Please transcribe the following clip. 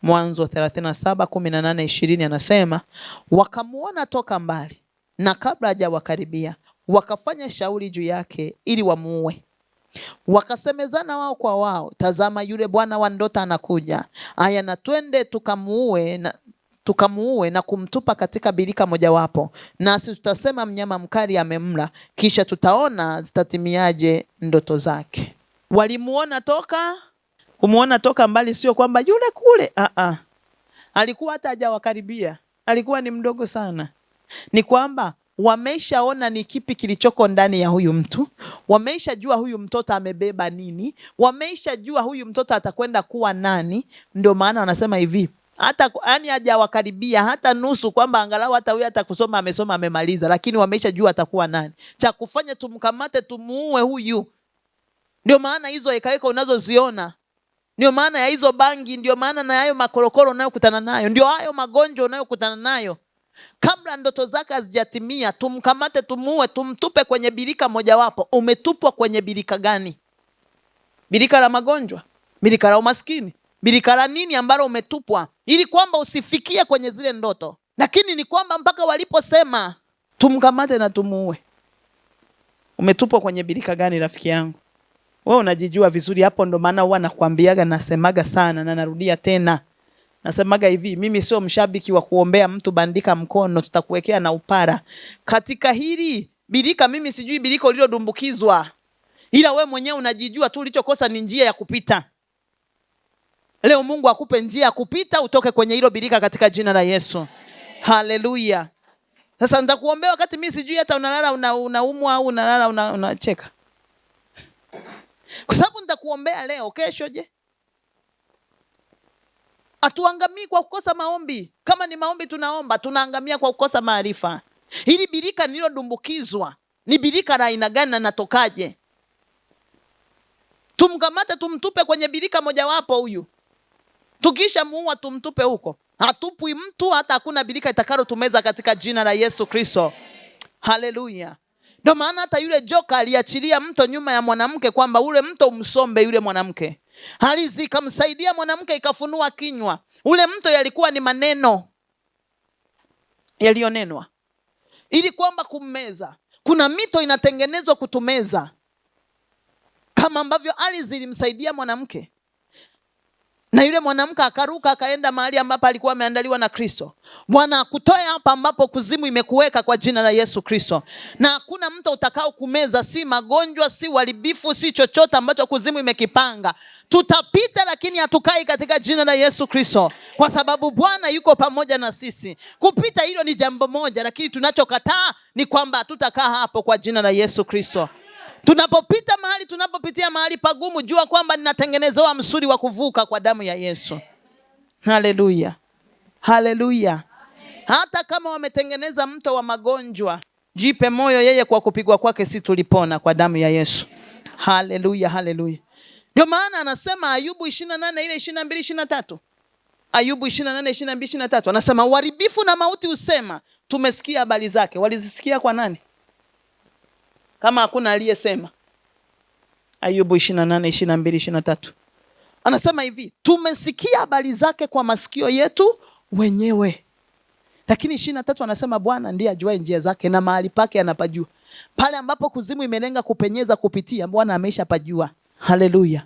Mwanzo 37:18-20 anasema, wakamuona toka mbali, na kabla hajawakaribia wakafanya shauri juu yake ili wamuue. Wakasemezana wao kwa wao, tazama yule bwana wa ndoto anakuja. Aya, na twende tukamuue na kumtupa katika birika mojawapo, nasi tutasema mnyama mkali amemla, kisha tutaona zitatimiaje ndoto zake. Walimuona kumuona toka mbali, sio kwamba yule kule. Alikuwa hata hajawakaribia, alikuwa ni mdogo sana. Ni kwamba wameshaona ni kipi kilichoko ndani ya huyu mtu, wameshajua huyu mtoto amebeba nini, wameshajua huyu mtoto atakwenda kuwa nani. Ndio maana wanasema hivi, hata yani hajawakaribia hata nusu, kwamba angalau hata huyu hata kusoma amesoma amemaliza, lakini wameshajua atakuwa nani. Cha kufanya tumkamate, tumuue huyu. Ndio maana hizo hekaheka unazoziona, ndio maana ya hizo bangi, ndio maana na hayo makorokoro unayokutana nayo, ndio hayo magonjwa unayokutana nayo. Kabla ndoto zake hazijatimia, tumkamate, tumuue, tumtupe kwenye birika mojawapo. Umetupwa kwenye birika gani? Birika la magonjwa, birika la umaskini, birika la nini ambalo umetupwa ili kwamba usifikie kwenye zile ndoto? Lakini ni kwamba mpaka waliposema tumkamate na tumuue. Umetupwa kwenye birika gani rafiki yangu? Wewe unajijua vizuri hapo. Ndo maana huwa nakwambiaga, nasemaga sana na narudia tena, nasemaga hivi, mimi sio mshabiki wa kuombea mtu bandika mkono tutakuwekea na upara. Katika hili birika, mimi sijui birika ulilodumbukizwa, ila we mwenyewe unajijua tu, ulichokosa ni njia ya kupita. Leo Mungu akupe njia ya kupita, utoke kwenye hilo birika katika jina la Yesu. Haleluya. Sasa nitakuombea wakati mimi sijui hata unalala unaumwa au unalala unacheka. Kwa sababu nitakuombea leo, kesho je? Atuangamii kwa kukosa maombi. Kama ni maombi tunaomba, tunaangamia kwa kukosa maarifa. Hili birika nililodumbukizwa ni birika la aina gani na natokaje? Tumkamate, tumtupe kwenye birika mojawapo huyu. Tukisha muua tumtupe huko. Hatupwi mtu, hata hakuna birika itakalo tumeza katika jina la Yesu Kristo. Haleluya. Ndio maana hata yule joka aliachilia mto nyuma ya mwanamke, kwamba ule mto umsombe yule mwanamke. Halizi ikamsaidia mwanamke, ikafunua kinywa. Ule mto yalikuwa ni maneno yaliyonenwa ili kwamba kummeza. Kuna mito inatengenezwa kutumeza, kama ambavyo ardhi ilimsaidia mwanamke, na yule mwanamke akaruka akaenda mahali ambapo alikuwa ameandaliwa na Kristo. Bwana akutoe hapa ambapo kuzimu imekuweka kwa jina la Yesu Kristo. Na hakuna mtu utakao kumeza, si magonjwa, si uharibifu, si chochote ambacho kuzimu imekipanga. Tutapita, lakini hatukai katika jina la Yesu Kristo, kwa sababu Bwana yuko pamoja na sisi. Kupita hilo ni jambo moja, lakini tunachokataa ni kwamba hatutakaa hapo kwa jina la Yesu Kristo. Tunapopitia mahali pagumu, jua kwamba ninatengenezewa msuri wa kuvuka kwa damu ya Yesu. Haleluya. Haleluya. Hata kama wametengeneza mto wa magonjwa, jipe moyo, yeye kwa kupigwa kwake si tulipona kwa damu ya Yesu. Haleluya, haleluya. Ndio maana anasema Ayubu 28 ile 22 23. Ayubu 28 22 23 anasema, uharibifu na mauti usema, tumesikia habari zake. Walizisikia kwa nani kama hakuna aliyesema? Ayubu 28 22 23 anasema hivi, tumesikia habari zake kwa masikio yetu wenyewe. Lakini 23 anasema, Bwana ndiye ajuaye njia zake na mahali pake anapajua. Pale ambapo kuzimu imelenga kupenyeza kupitia, Bwana ameshapajua. Haleluya.